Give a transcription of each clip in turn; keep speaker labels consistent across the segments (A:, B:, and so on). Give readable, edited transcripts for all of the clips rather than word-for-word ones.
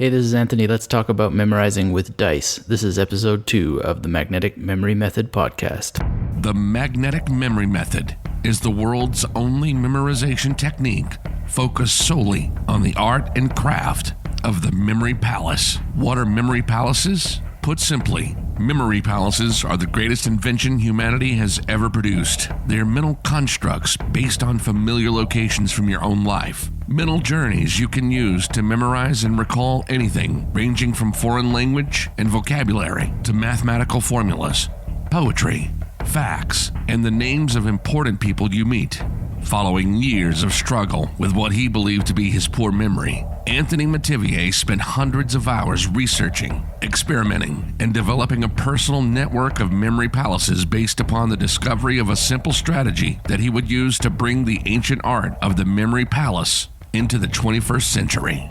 A: Hey, this is Anthony. Let's talk about memorizing with dice. This is episode 2 of the Magnetic Memory Method podcast.
B: The Magnetic Memory Method is the world's only memorization technique focused solely on the art and craft of the memory palace. What are memory palaces? Put simply, memory palaces are the greatest invention humanity has ever produced. They are mental constructs based on familiar locations from your own life. Mental journeys you can use to memorize and recall anything, ranging from foreign language and vocabulary to mathematical formulas, poetry, facts, and the names of important people you meet. Following years of struggle with what he believed to be his poor memory, Anthony Metivier spent hundreds of hours researching, experimenting, and developing a personal network of memory palaces based upon the discovery of a simple strategy that he would use to bring the ancient art of the memory palace into the 21st century.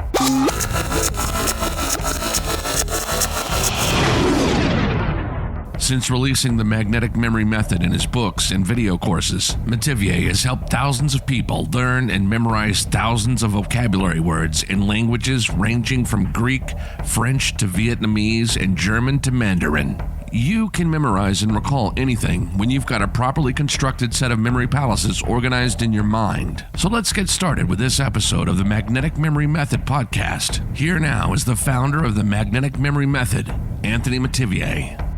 B: Since releasing the Magnetic Memory Method in his books and video courses, Metivier has helped thousands of people learn and memorize thousands of vocabulary words in languages ranging from Greek, French to Vietnamese, and German to Mandarin. You can memorize and recall anything when you've got a properly constructed set of memory palaces organized in your mind. So let's get started with this episode of the Magnetic Memory Method podcast. Here now is the founder of the Magnetic Memory Method, Anthony Metivier.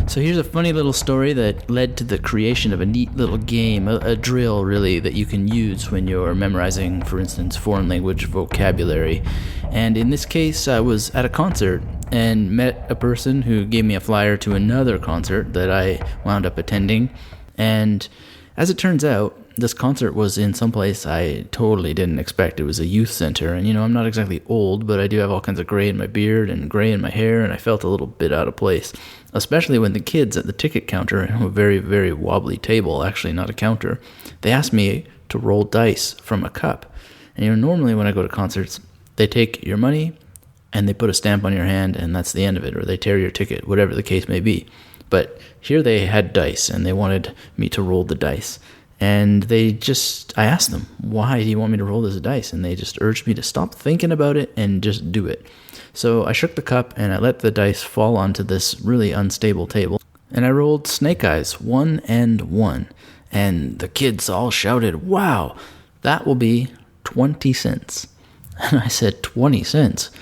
A: So here's a funny little story that led to the creation of a neat little game, a drill really, that you can use when you're memorizing, for instance, foreign language vocabulary. And in this case, I was at a concert and met a person who gave me a flyer to another concert that I wound up attending. And as it turns out, this concert was in some place I totally didn't expect. It was a youth center, and I'm not exactly old, but I do have all kinds of gray in my beard and gray in my hair, and I felt a little bit out of place, especially when the kids at the ticket counter, a very, very wobbly table, actually not a counter, they asked me to roll dice from a cup. And normally when I go to concerts, they take your money and they put a stamp on your hand, and that's the end of it, or they tear your ticket, whatever the case may be. But here they had dice, and they wanted me to roll the dice. And I asked them, why do you want me to roll this dice? And they just urged me to stop thinking about it and just do it. So I shook the cup and I let the dice fall onto this really unstable table. And I rolled snake eyes, 1 and 1. And the kids all shouted, wow, that will be 20 cents. And I said, 20 cents?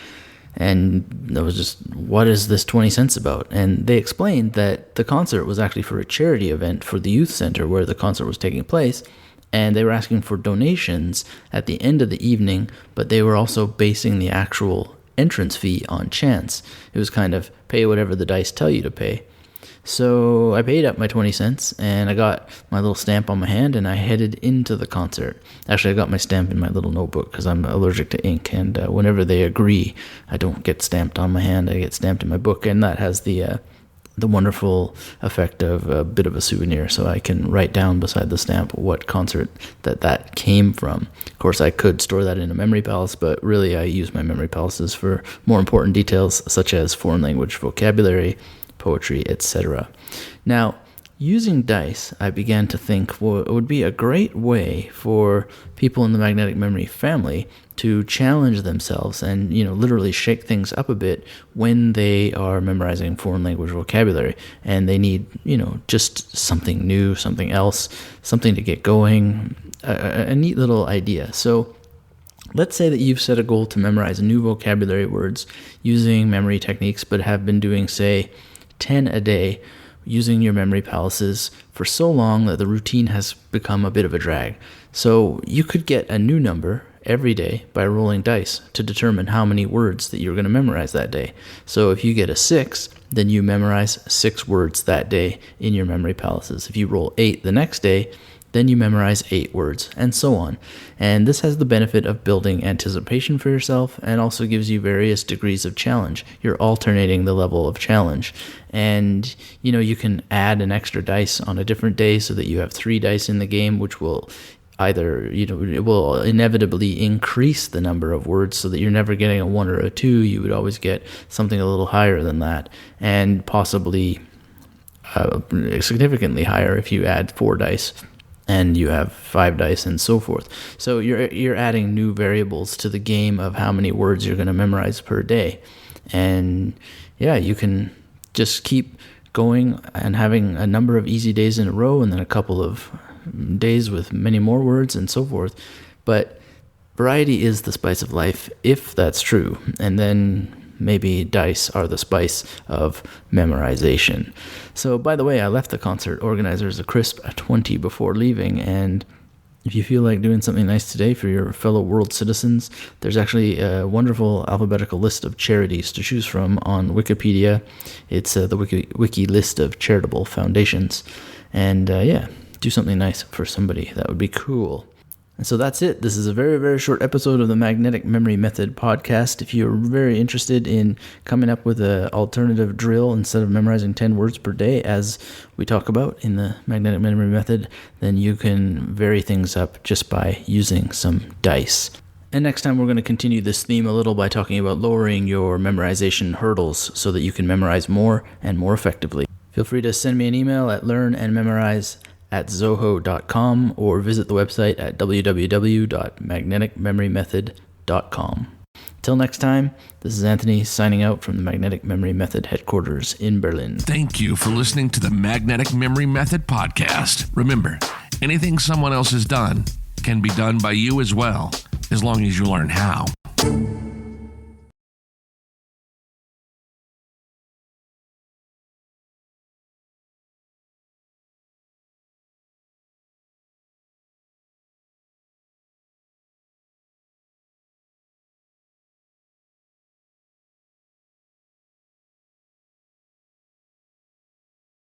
A: And I was just, what is this 20 cents about? And they explained that the concert was actually for a charity event for the youth center where the concert was taking place. And they were asking for donations at the end of the evening, but they were also basing the actual entrance fee on chance. It was kind of pay whatever the dice tell you to pay. So I paid up my 20 cents and I got my little stamp on my hand and I headed into the concert. Actually, I got my stamp in my little notebook because I'm allergic to ink, and whenever they agree, I don't get stamped on my hand, I get stamped in my book, and that has the wonderful effect of a bit of a souvenir, so I can write down beside the stamp what concert that came from. Of course, I could store that in a memory palace, but really I use my memory palaces for more important details such as foreign language vocabulary, poetry, etc. Now, using dice, I began to think, well, it would be a great way for people in the magnetic memory family to challenge themselves and, literally shake things up a bit when they are memorizing foreign language vocabulary. And they need, just something new, something else, something to get going, a neat little idea. So let's say that you've set a goal to memorize new vocabulary words using memory techniques, but have been doing, say, 10 a day using your memory palaces for so long that the routine has become a bit of a drag. So you could get a new number every day by rolling dice to determine how many words that you're going to memorize that day. So if you get a 6, then you memorize 6 words that day in your memory palaces. If you roll 8 the next day, then you memorize 8 words, and so on. And this has the benefit of building anticipation for yourself and also gives you various degrees of challenge. You're alternating the level of challenge. And, you can add an extra dice on a different day so that you have 3 dice in the game, which will either, it will inevitably increase the number of words so that you're never getting a 1 or a 2. You would always get something a little higher than that, and possibly significantly higher if you add 4 dice. and you have 5 dice and so forth. So you're adding new variables to the game of how many words you're going to memorize per day. And yeah, you can just keep going and having a number of easy days in a row and then a couple of days with many more words and so forth. But variety is the spice of life, if that's true. And then maybe dice are the spice of memorization. So, by the way, I left the concert organizers a crisp 20 before leaving, and if you feel like doing something nice today for your fellow world citizens, there's actually a wonderful alphabetical list of charities to choose from on Wikipedia. It's the wiki list of charitable foundations. And yeah, do something nice for somebody. That would be cool. And so that's it. This is a very, very short episode of the Magnetic Memory Method podcast. If you're very interested in coming up with an alternative drill instead of memorizing 10 words per day, as we talk about in the Magnetic Memory Method, then you can vary things up just by using some dice. And next time we're going to continue this theme a little by talking about lowering your memorization hurdles so that you can memorize more and more effectively. Feel free to send me an email at learnandmemorize@zoho.com or visit the website at www.magneticmemorymethod.com. Till next time, this is Anthony signing out from the Magnetic Memory Method headquarters in Berlin.
B: Thank you for listening to the Magnetic Memory Method podcast. Remember, anything someone else has done can be done by you as well, as long as you learn how.